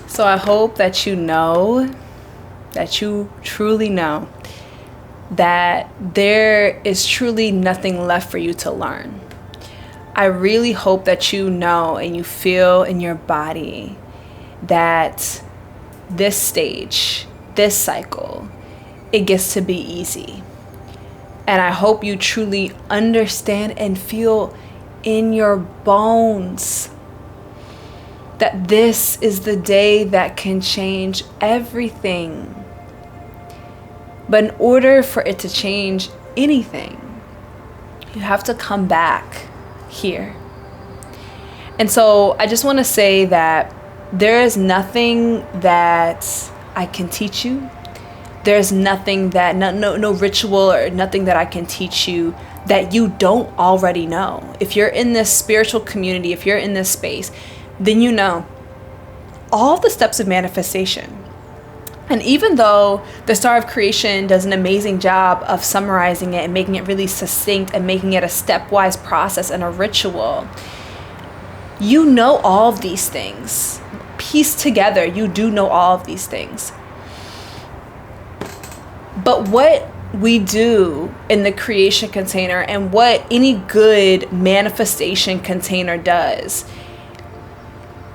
So I hope that you know, that you truly know, that there is truly nothing left for you to learn. I really hope that you know and you feel in your body that this stage, this cycle, it gets to be easy. And I hope you truly understand and feel in your bones that this is the day that can change everything. But in order for it to change anything, you have to come back here. And so I just want to say that there is nothing that I can teach you. There's nothing that, no ritual or nothing that I can teach you that you don't already know. If you're in this spiritual community, if you're in this space, then you know all the steps of manifestation. And even though the Star of Creation does an amazing job of summarizing it and making it really succinct and making it a stepwise process and a ritual, you know all of these things. Pieced together, you do know all of these things. But what we do in the creation container and what any good manifestation container does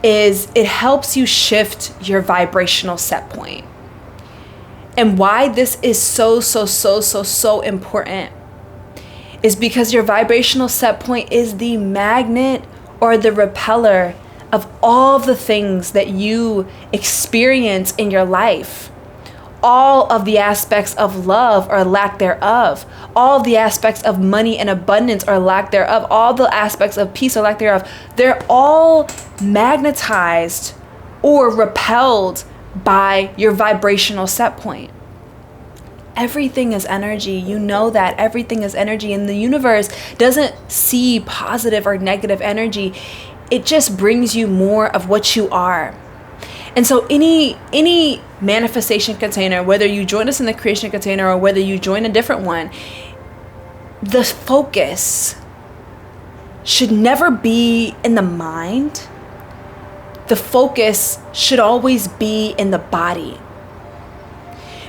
is it helps you shift your vibrational set point. And why this is so important is because your vibrational set point is the magnet or the repeller of all the things that you experience in your life. All of the aspects of love or lack thereof, all of the aspects of money and abundance or lack thereof, all the aspects of peace or lack thereof, they're all magnetized or repelled by your vibrational set point. Everything is energy. You know that everything is energy, and the universe doesn't see positive or negative energy. It just brings you more of what you are. And so any manifestation container, whether you join us in the creation container or whether you join a different one, the focus should never be in the mind. The focus should always be in the body.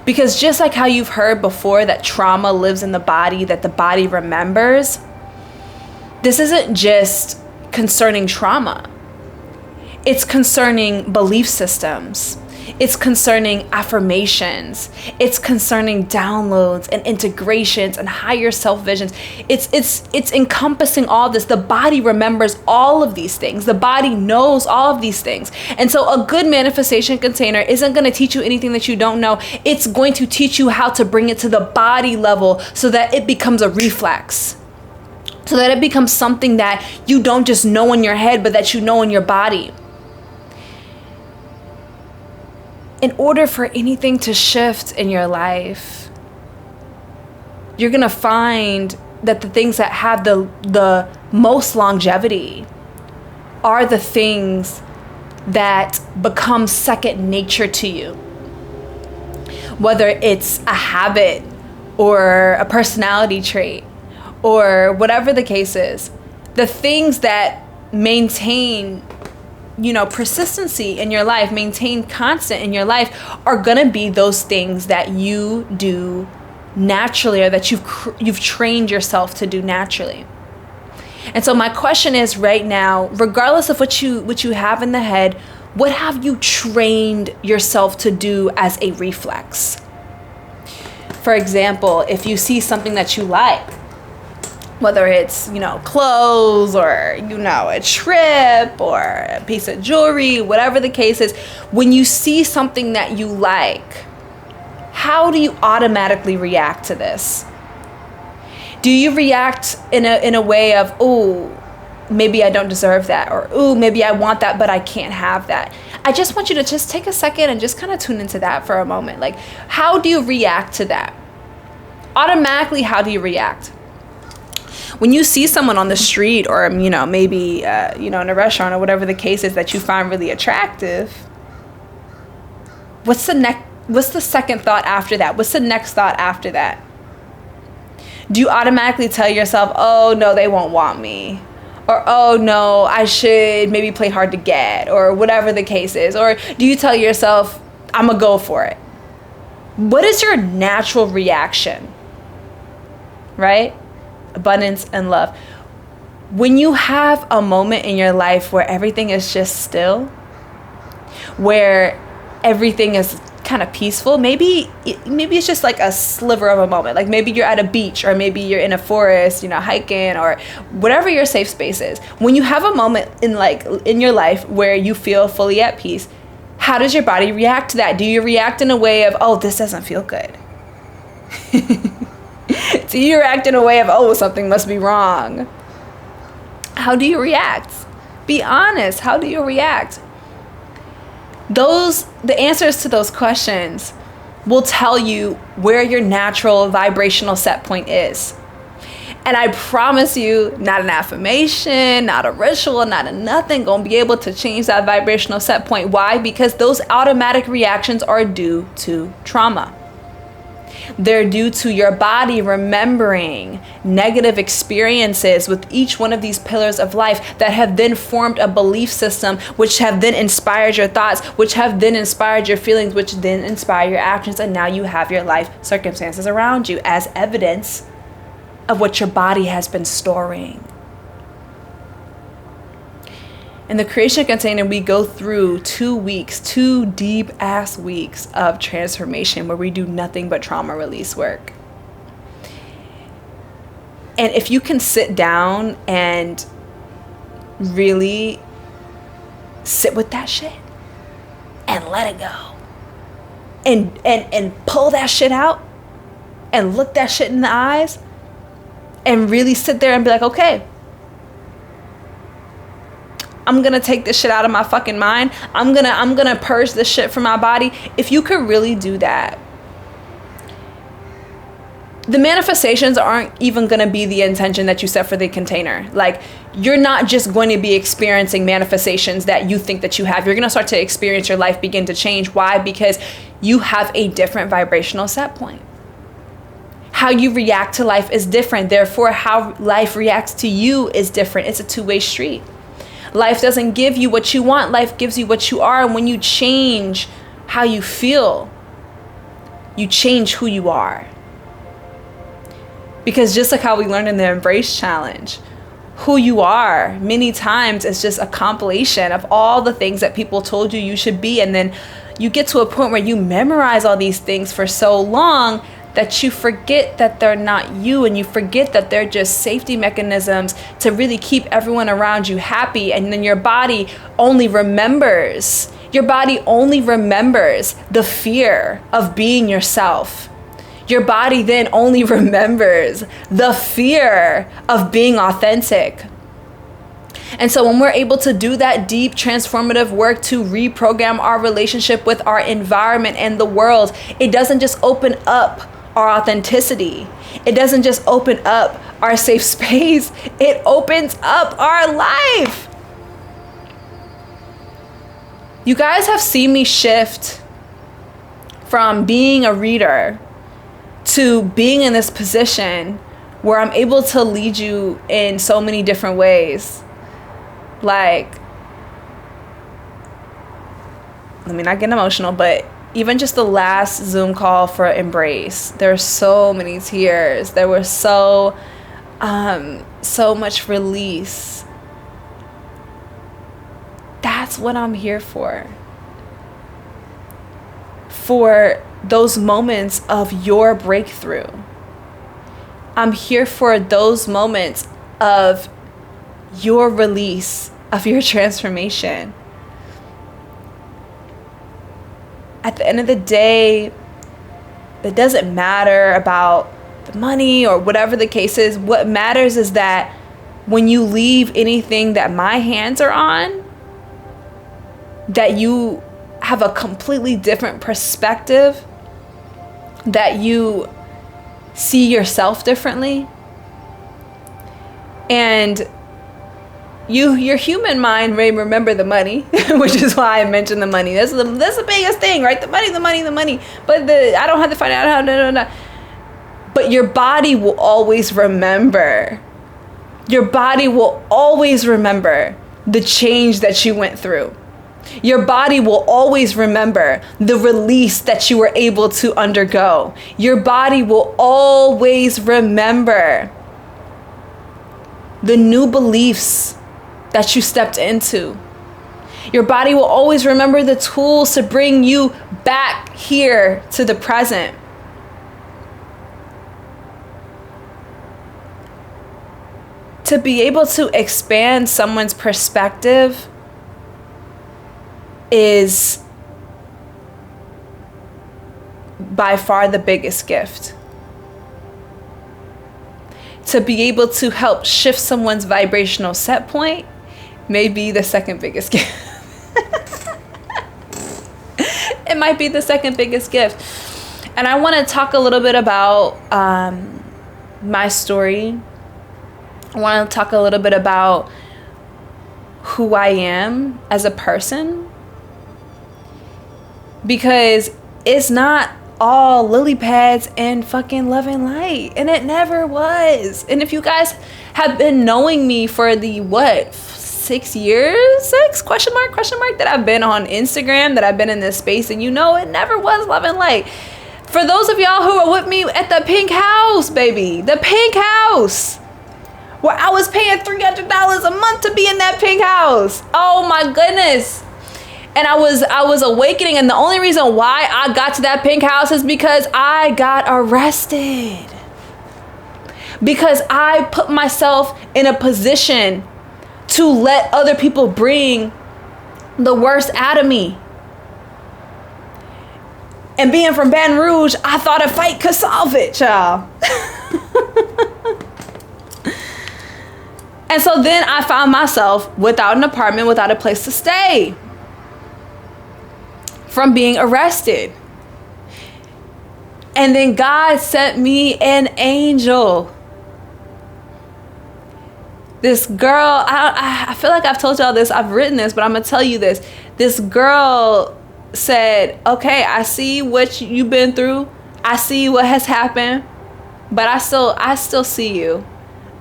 Because just like how you've heard before that trauma lives in the body, that the body remembers, this isn't just concerning trauma. It's concerning belief systems. It's concerning affirmations. It's concerning downloads and integrations and higher self visions. It's encompassing all this. The body remembers all of these things. The body knows all of these things. And so a good manifestation container isn't going to teach you anything that you don't know. It's going to teach you how to bring it to the body level so that it becomes a reflex. So that it becomes something that you don't just know in your head, but that you know in your body. In order for anything to shift in your life, you're going to find that the things that have the most longevity are the things that become second nature to you. Whether it's a habit or a personality trait or whatever the case is, the things that maintain persistency in your life, maintain constant in your life, are gonna be those things that you do naturally or that you've trained yourself to do naturally. And so my question is right now, regardless of what you have in the head, what have you trained yourself to do as a reflex? For example, if you see something that you like, whether it's, clothes or, a trip or a piece of jewelry, whatever the case is, when you see something that you like, how do you automatically react to this? Do you react in a way of, oh, maybe I don't deserve that, or oh, maybe I want that, but I can't have that? I just want you to just take a second and just kind of tune into that for a moment. Like, how do you react to that? Automatically, how do you react? When you see someone on the street or, maybe, in a restaurant or whatever the case is that you find really attractive, what's the second thought after that? What's the next thought after that? Do you automatically tell yourself, oh, no, they won't want me? Or, oh no, I should maybe play hard to get, or whatever the case is? Or do you tell yourself, I'm gonna go for it? What is your natural reaction? Right? Abundance and love. When you have a moment in your life where everything is just still, where everything is kind of peaceful, maybe it's just like a sliver of a moment. Like maybe you're at a beach, or maybe you're in a forest, hiking, or whatever your safe space is. When you have a moment in your life where you feel fully at peace, how does your body react to that? Do you react in a way of, oh, this doesn't feel good? Do you react in a way of, oh, something must be wrong? How do you react? Be honest. How do you react? The answers to those questions will tell you where your natural vibrational set point is. And I promise you, not an affirmation, not a ritual, not a nothing gonna be able to change that vibrational set point. Why? Because those automatic reactions are due to trauma. They're due to your body remembering negative experiences with each one of these pillars of life that have then formed a belief system, which have then inspired your thoughts, which have then inspired your feelings, which then inspire your actions. And now you have your life circumstances around you as evidence of what your body has been storing. In the creation container, we go through 2 weeks, 2 deep ass weeks of transformation where we do nothing but trauma release work. And if you can sit down and really sit with that shit and let it go and pull that shit out and look that shit in the eyes and really sit there and be like, okay, I'm gonna take this shit out of my fucking mind. I'm gonna purge this shit from my body. If you could really do that, the manifestations aren't even gonna be the intention that you set for the container. Like, you're not just going to be experiencing manifestations that you think that you have. You're gonna start to experience your life begin to change. Why? Because you have a different vibrational set point. How you react to life is different. Therefore, how life reacts to you is different. It's a two-way street. Life doesn't give you what you want. Life gives you what you are. And when you change how you feel, you change who you are. Because just like how we learned in the Embrace Challenge, who you are many times is just a compilation of all the things that people told you you should be. And then you get to a point where you memorize all these things for so long that you forget that they're not you, and you forget that they're just safety mechanisms to really keep everyone around you happy. And then your body only remembers the fear of being yourself. Your body then only remembers the fear of being authentic. And so when we're able to do that deep transformative work to reprogram our relationship with our environment and the world, it doesn't just open up our authenticity. It doesn't just open up our safe space. It opens up our life. You guys have seen me shift from being a reader to being in this position where I'm able to lead you in so many different ways. Like, let me not get emotional, but even just the last Zoom call for Embrace, there's so many tears. There was so much release. That's what I'm here for. For those moments of your breakthrough. I'm here for those moments of your release, of your transformation. At the end of the day, it doesn't matter about the money or whatever the case is. What matters is that when you leave anything that my hands are on, that you have a completely different perspective, that you see yourself differently. And your human mind may remember the money, which is why I mentioned the money. That's the biggest thing, right? The money. But I don't have to find out how. No. But your body will always remember Your body will always remember the change that you went through. Your body will always remember the release that you were able to undergo. Your body will always remember the new beliefs that you stepped into. Your body will always remember the tools to bring you back here to the present. To be able to expand someone's perspective is by far the biggest gift. To be able to help shift someone's vibrational set point may be the second biggest gift. It might be the second biggest gift. And I want to talk a little bit about my story. I want to talk a little bit about who I am as a person. Because it's not all lily pads and fucking love and light. And it never was. And if you guys have been knowing me for the 6 years? 6? Question mark that I've been on Instagram, that I've been in this space, and you know it never was love and light. For those of y'all who are with me at the pink house, baby, the pink house, where I was paying $300 a month to be in that pink house. Oh my goodness. And I was awakening, and the only reason why I got to that pink house is because I got arrested. Because I put myself in a position to let other people bring the worst out of me. And being from Baton Rouge, I thought a fight could solve it, y'all. And so then I found myself without an apartment, without a place to stay, from being arrested. And then God sent me an angel. This girl, I feel like I've told y'all this, I've written this, but I'm gonna tell you this. This girl said, okay, I see what you've been through. I see what has happened, but I still see you.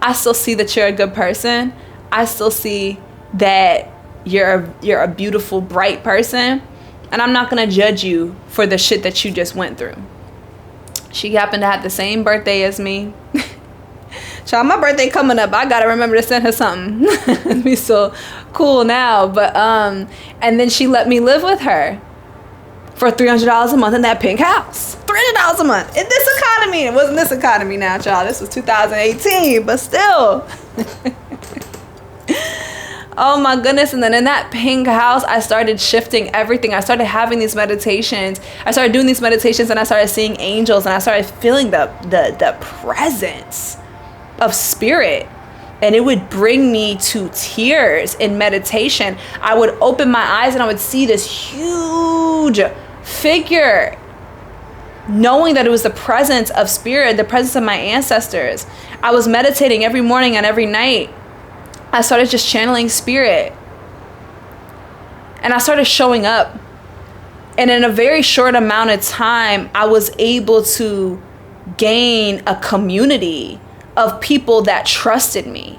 I still see that you're a good person. I still see that you're a beautiful, bright person. And I'm not gonna judge you for the shit that you just went through. She happened to have the same birthday as me. Child, my birthday coming up. I gotta remember to send her something. It'd be so cool now. But and then she let me live with her for $300 a month in that pink house. $300 a month in this economy. It wasn't this economy now, child. This was 2018, but still. Oh my goodness. And then in that pink house, I started shifting everything. I started having these meditations. I started doing these meditations, and I started seeing angels, and I started feeling the presence of spirit. And it would bring me to tears in meditation. I would open my eyes and I would see this huge figure, knowing that it was the presence of spirit, the presence of my ancestors. I was meditating every morning and every night. I started just channeling spirit, and I started showing up. And in a very short amount of time, I was able to gain a community of people that trusted me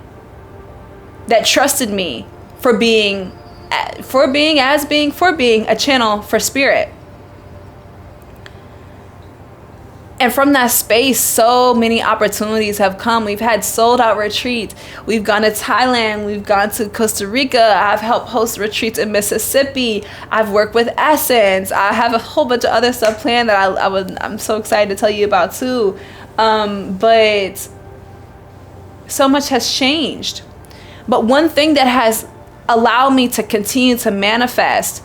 for being a channel for spirit. And from that space, so many opportunities have come. We've had sold out retreats. We've gone to Thailand. We've gone to Costa Rica. I've helped host retreats in Mississippi. I've worked with Essence. I have a whole bunch of other stuff planned that I'm so excited to tell you about too. But so much has changed. But one thing that has allowed me to continue to manifest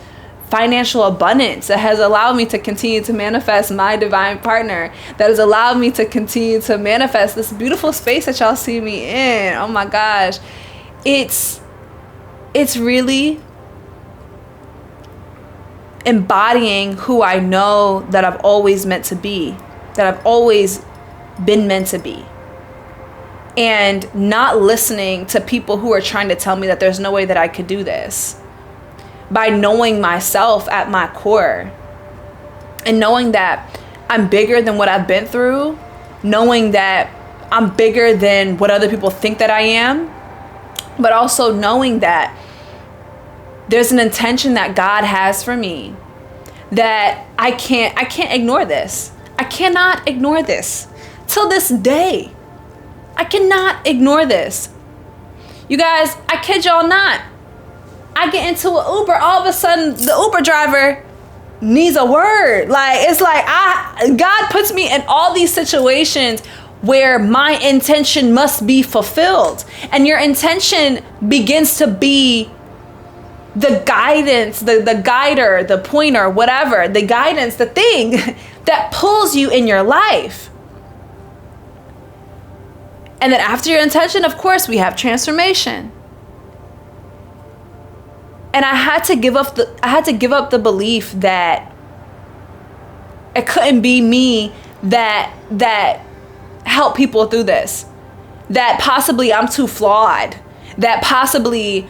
financial abundance, that has allowed me to continue to manifest my divine partner, that has allowed me to continue to manifest this beautiful space that y'all see me in. Oh my gosh. It's really embodying who I know that I've always meant to be, that I've always been meant to be. And not listening to people who are trying to tell me that there's no way that I could do this. By knowing myself at my core, and knowing that I'm bigger than what I've been through, knowing that I'm bigger than what other people think that I am, but also knowing that there's an intention that God has for me, that I can't ignore this. I cannot ignore this. Till this day, I cannot ignore this. You guys, I kid y'all not. I get into an Uber, all of a sudden the Uber driver needs a word. Like, it's like God puts me in all these situations where my intention must be fulfilled. And your intention begins to be the guidance, the guider, the pointer, whatever, the guidance, the thing that pulls you in your life. And then after your intention, of course, we have transformation. And I had to give up the belief that it couldn't be me that helped people through this. That possibly I'm too flawed. That possibly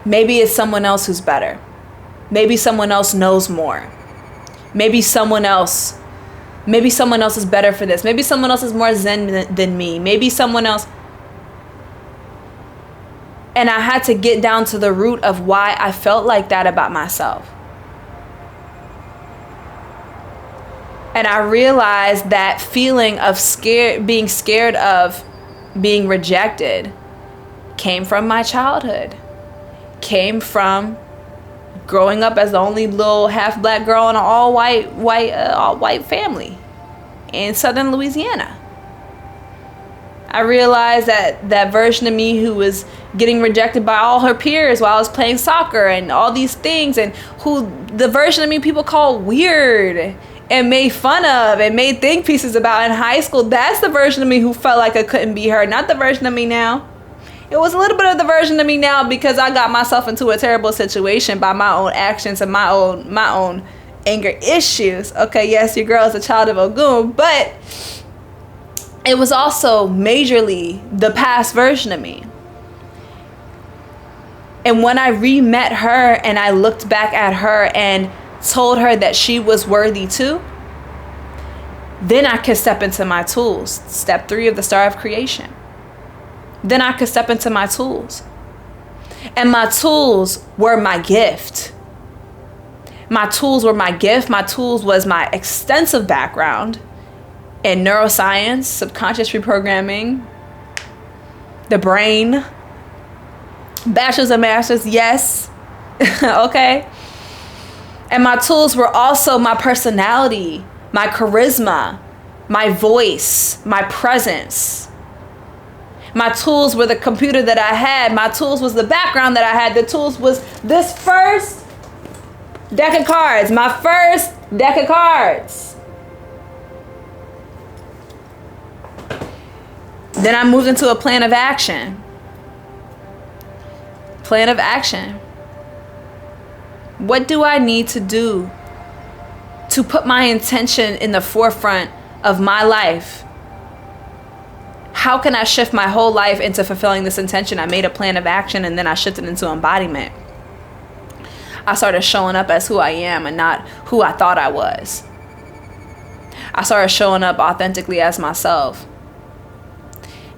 maybe it's someone else who's better. Maybe someone else knows more. Maybe someone else is better for this. Maybe someone else is more zen than me. Maybe someone else. And I had to get down to the root of why I felt like that about myself. And I realized that feeling of being scared of being rejected came from my childhood. Came from growing up as the only little half black girl in an all white family in southern Louisiana. I realized that version of me who was getting rejected by all her peers while I was playing soccer and all these things, and who the version of me people call weird and made fun of and made think pieces about in high school, that's the version of me who felt like I couldn't be her, not the version of me now. It was a little bit of the version of me now because I got myself into a terrible situation by my own actions and my own anger issues. Okay, yes, your girl is a child of Ogun, but it was also majorly the past version of me. And when I re-met her and I looked back at her and told her that she was worthy too, then I could step into my tools. Step 3 of the Star of Creation. Then I could step into my tools. And my tools were my gift. My tools were my gift. My tools was my extensive background in neuroscience, subconscious reprogramming, the brain, Bachelors and Masters, yes. Okay. And my tools were also my personality, my charisma, my voice, my presence. My tools were the computer that I had. My tools was the background that I had. The tools was this first deck of cards. My first deck of cards. Then I moved into a plan of action. Plan of action. What do I need to do to put my intention in the forefront of my life? How can I shift my whole life into fulfilling this intention? I made a plan of action and then I shifted into embodiment. I started showing up as who I am and not who I thought I was. I started showing up authentically as myself.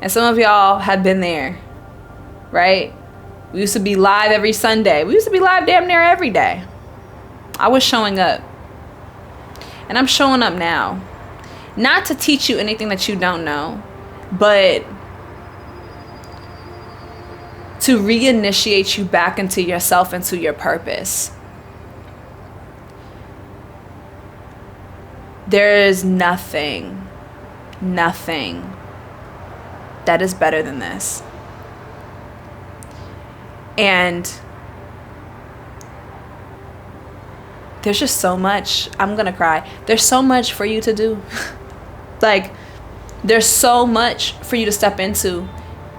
And some of y'all have been there, right? We used to be live every Sunday. We used to be live damn near every day. I was showing up. And I'm showing up now. Not to teach you anything that you don't know, but to reinitiate you back into yourself, into your purpose. There is nothing that is better than this. And there's just so much. I'm gonna cry. There's so much for you to do. Like, there's so much for you to step into.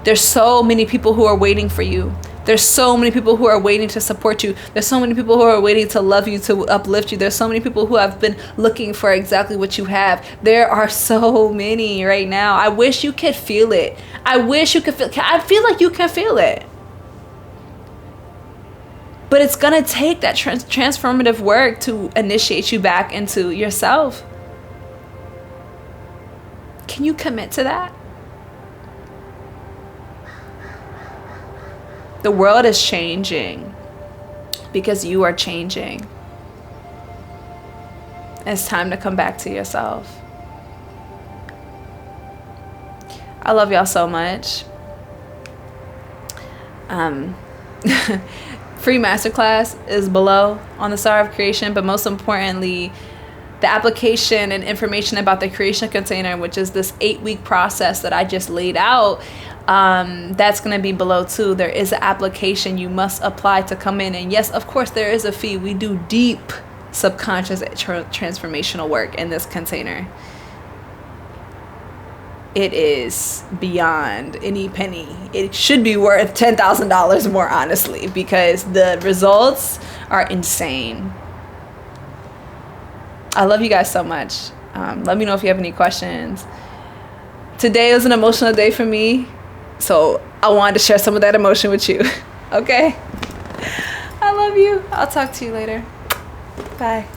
There's so many people who are waiting for you. There's so many people who are waiting to support you. There's so many people who are waiting to love you, to uplift you. There's so many people who have been looking for exactly what you have. There are so many right now. I wish you could feel it. I wish you could feel. I feel like you can feel it. But it's going to take that transformative work to initiate you back into yourself. Can you commit to that? The world is changing because you are changing. It's time to come back to yourself. I love y'all so much. Free masterclass is below on the Star of Creation, but most importantly, the application and information about the creation container, which is this 8-week process that I just laid out, that's going to be below too. There is an application you must apply to come in. And yes, of course, there is a fee. We do deep subconscious transformational work in this container. It is beyond any penny. It should be worth $10,000 more, honestly, because the results are insane. I love you guys so much. Let me know if you have any questions. Today was an emotional day for me, so I wanted to share some of that emotion with you. Okay? I love you. I'll talk to you later. Bye.